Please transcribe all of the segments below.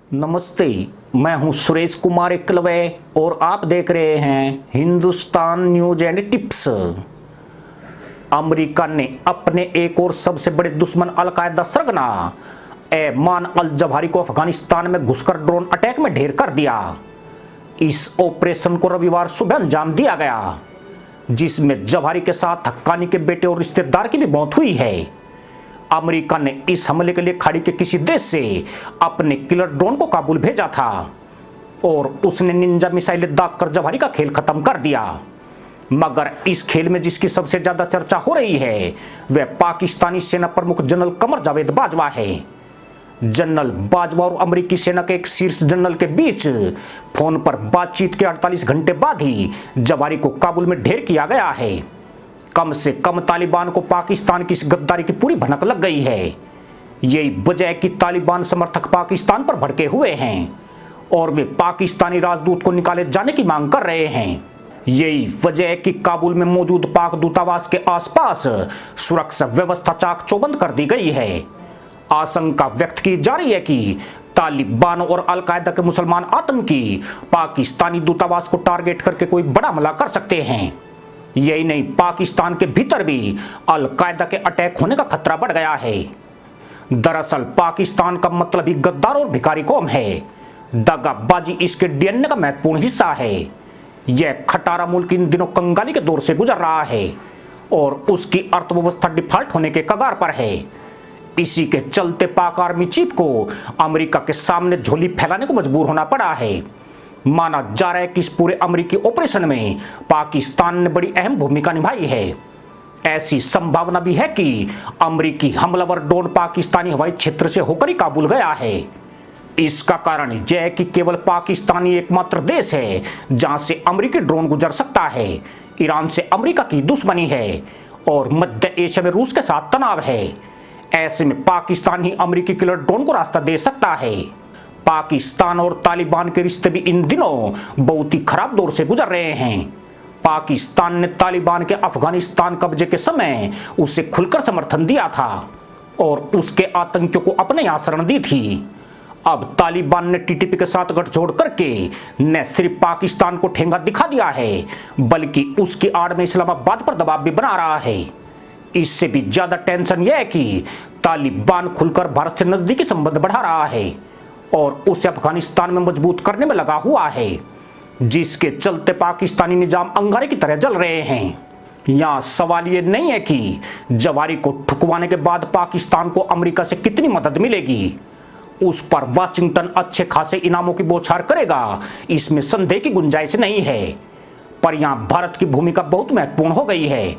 नमस्ते। मैं हूं सुरेश कुमार एकलवे और आप देख रहे हैं Hindustan news and tips. America ने अपने एक और सबसे बड़े दुश्मन अलकायदा सरगना ऐमान अल जवाहिरी को अफगानिस्तान में घुसकर ड्रोन अटैक में ढेर कर दिया। इस ऑपरेशन को रविवार सुबह अंजाम दिया गया, जिसमें जवाहिरी के साथ हक्कानी के बेटे और रिश्तेदार की भी मौत हुई है। अमेरिका ने इस हमले के लिए खाड़ी के किसी देश से अपने किलर ड्रोन को काबुल भेजा था और उसने निंजा मिसाइलें दागकर जवाहिरी का खेल खत्म कर दिया। मगर इस खेल में जिसकी सबसे ज्यादा चर्चा हो रही है वह पाकिस्तानी सेना प्रमुख जनरल कमर जावेद बाजवा है। जनरल बाजवा और अमेरिकी सेना के एक शीर्ष जनरल के बीच फोन पर बातचीत के 48 घंटे बाद ही जवाहिरी को काबुल में ढेर किया गया है। कम से कम तालिबान को पाकिस्तान की इस गद्दारी की पूरी भनक लग गई है। यही वजह है कि तालिबान समर्थक पाकिस्तान पर भड़के हुए हैं और वे पाकिस्तानी राजदूत को निकाले जाने की मांग कर रहे हैं। यही वजह है कि काबुल में मौजूद पाक दूतावास के आसपास सुरक्षा व्यवस्था चाक चौबंद कर दी गई है। आशंका व्यक्त की जा रही है कि तालिबान और अलकायदा के मुसलमान आतंकी पाकिस्तानी दूतावास को टारगेट करके कोई बड़ा हमला कर सकते हैं। यही नहीं, पाकिस्तान के भीतर भी अलकायदा के अटैक होने का खतरा बढ़ गया है। दरअसल पाकिस्तान का मतलब ही गद्दार और भिखारी कौम है। दगाबाजी इसके डीएनए का महत्वपूर्ण हिस्सा है। यह खटारा मुल्क इन दिनों कंगाली के दौर से गुजर रहा है और उसकी अर्थव्यवस्था डिफॉल्ट होने के कगार पर है। इसी के चलते पाक आर्मी चीफ को अमेरिका के सामने झोली फैलाने को मजबूर होना पड़ा है। माना जा रहा है कि इस पूरे अमेरिकी ऑपरेशन में पाकिस्तान ने बड़ी अहम भूमिका निभाई है। ऐसी संभावना भी है कि अमेरिकी हमलावर ड्रोन पाकिस्तानी हवाई क्षेत्र से होकर ही काबुल गया है। इसका कारण यह है कि केवल पाकिस्तानी एकमात्र देश है जहां से अमेरिकी ड्रोन गुजर सकता है। ईरान से अमेरिका की दुश्मनी है और मध्य एशिया में रूस के साथ तनाव है। ऐसे में पाकिस्तान ही अमेरिकी किलर ड्रोन को रास्ता दे सकता है। पाकिस्तान और तालिबान के रिश्ते भी इन दिनों बहुत ही खराब दौर से गुजर रहे हैं। पाकिस्तान ने तालिबान के अफगानिस्तान कब्जे के समय उसे खुलकर समर्थन दिया था और उसके आतंकियों को अपने यहां शरण दी थी। अब तालिबान ने टीटीपी के साथ गठजोड़ करके न सिर्फ पाकिस्तान को ठेंगा दिखा दिया है बल्कि उसकी आड़ में इस्लामाबाद पर दबाव भी बना रहा है। इससे भी ज्यादा टेंशन यह है कि तालिबान खुलकर भारत से नजदीकी संबंध बढ़ा रहा है और उसे अफगानिस्तान में मजबूत करने में लगा हुआ है, जिसके चलते पाकिस्तानी निजाम अंगारे की तरह जल रहे हैं। यहाँ सवाल ये नहीं है कि जवाहिरी को ठुकवाने के बाद पाकिस्तान को अमेरिका से कितनी मदद मिलेगी। उस पर वाशिंगटन अच्छे खासे इनामों की बौछार करेगा, इसमें संदेह की गुंजाइश नहीं है। पर यहाँ भारत की भूमिका बहुत महत्वपूर्ण हो गई है,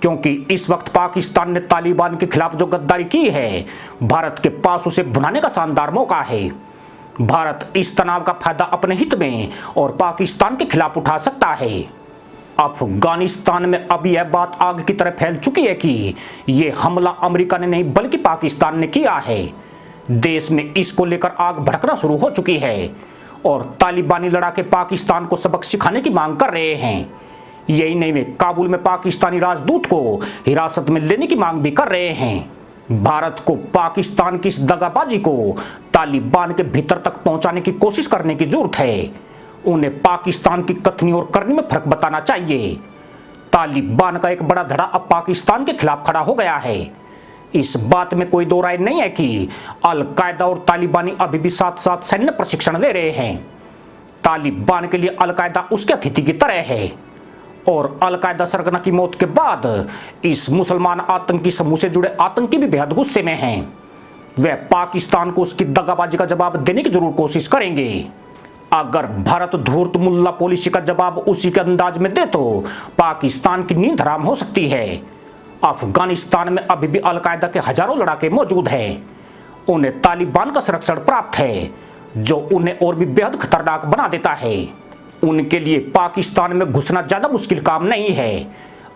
क्योंकि इस वक्त पाकिस्तान ने तालिबान के खिलाफ जो गद्दारी की है, भारत के पास उसे भुनाने का शानदार मौका है। भारत इस तनाव का फायदा अपने हित में और पाकिस्तान के खिलाफ उठा सकता है। अफगानिस्तान में अब यह बात आग की तरह फैल चुकी है कि यह हमला अमेरिका ने नहीं बल्कि पाकिस्तान ने किया है। देश में इसको लेकर आग भड़कना शुरू हो चुकी है और तालिबानी लड़ाके पाकिस्तान को सबक सिखाने की मांग कर रहे हैं। यही नहीं, वे काबुल में पाकिस्तानी राजदूत को हिरासत में लेने की मांग भी कर रहे हैं। भारत को पाकिस्तान की इस दगाबाजी को तालिबान के भीतर तक पहुंचाने की कोशिश करने की जरूरत है। उन्हें पाकिस्तान की कथनी और करनी में फर्क बताना चाहिए। तालिबान का एक बड़ा धड़ा अब पाकिस्तान के खिलाफ खड़ा हो गया है। इस बात में कोई दो राय नहीं है कि अलकायदा और तालिबानी अभी भी साथ साथ सैन्य प्रशिक्षण ले रहे हैं। तालिबान के लिए अलकायदा उसके अतिथि की तरह है और अलकायदा सरगना की मौत के बाद इस मुसलमान आतंकी समूह से जुड़े आतंकी भी बेहद गुस्से में हैं। वे पाकिस्तान को उसकी दगाबाजी का जवाब देने की जरूर कोशिश करेंगे। अगर भारत धूर्त मुल्ला पॉलिसी का जवाब उसी के अंदाज में दे तो पाकिस्तान की नींद हराम हो सकती है। अफगानिस्तान में अभी भी अलकायदा के हजारों लड़ाके मौजूद हैं। उन्हें तालिबान का संरक्षण प्राप्त है, जो उन्हें और भी बेहद खतरनाक बना देता है। उनके लिए पाकिस्तान में घुसना ज्यादा मुश्किल काम नहीं है।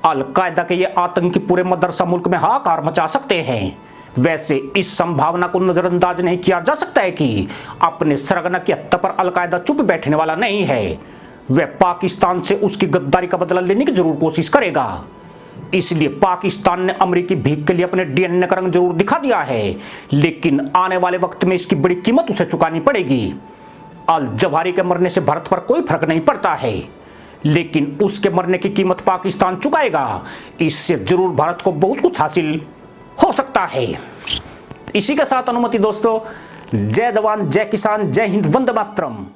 अलकायदा के ये आतंकी पूरे मदरसा मुल्क में हाहाकार मचा सकते हैं। वैसे इस संभावना को नजरअंदाज नहीं किया जा सकता है कि अपने सरगना की हत्या पर अलकायदा चुप बैठने वाला नहीं है। वह पाकिस्तान से उसकी गद्दारी का बदला लेने की जरूर कोशिश करेगा, इसलिए पाकिस्तान ने अमेरिकी भीख के लिए अपने डीएनए का रंग जरूर दिखा दिया है, लेकिन आने वाले वक्त में इसकी बड़ी कीमत उसे चुकानी पड़ेगी। अल जवाहिरी के मरने से भारत पर कोई फर्क नहीं पड़ता है, लेकिन उसके मरने की कीमत पाकिस्तान चुकाएगा। इससे जरूर भारत को बहुत कुछ हासिल हो सकता है। इसी के साथ अनुमति दोस्तों, जय जवान जय किसान जय हिंद वंदे मातरम।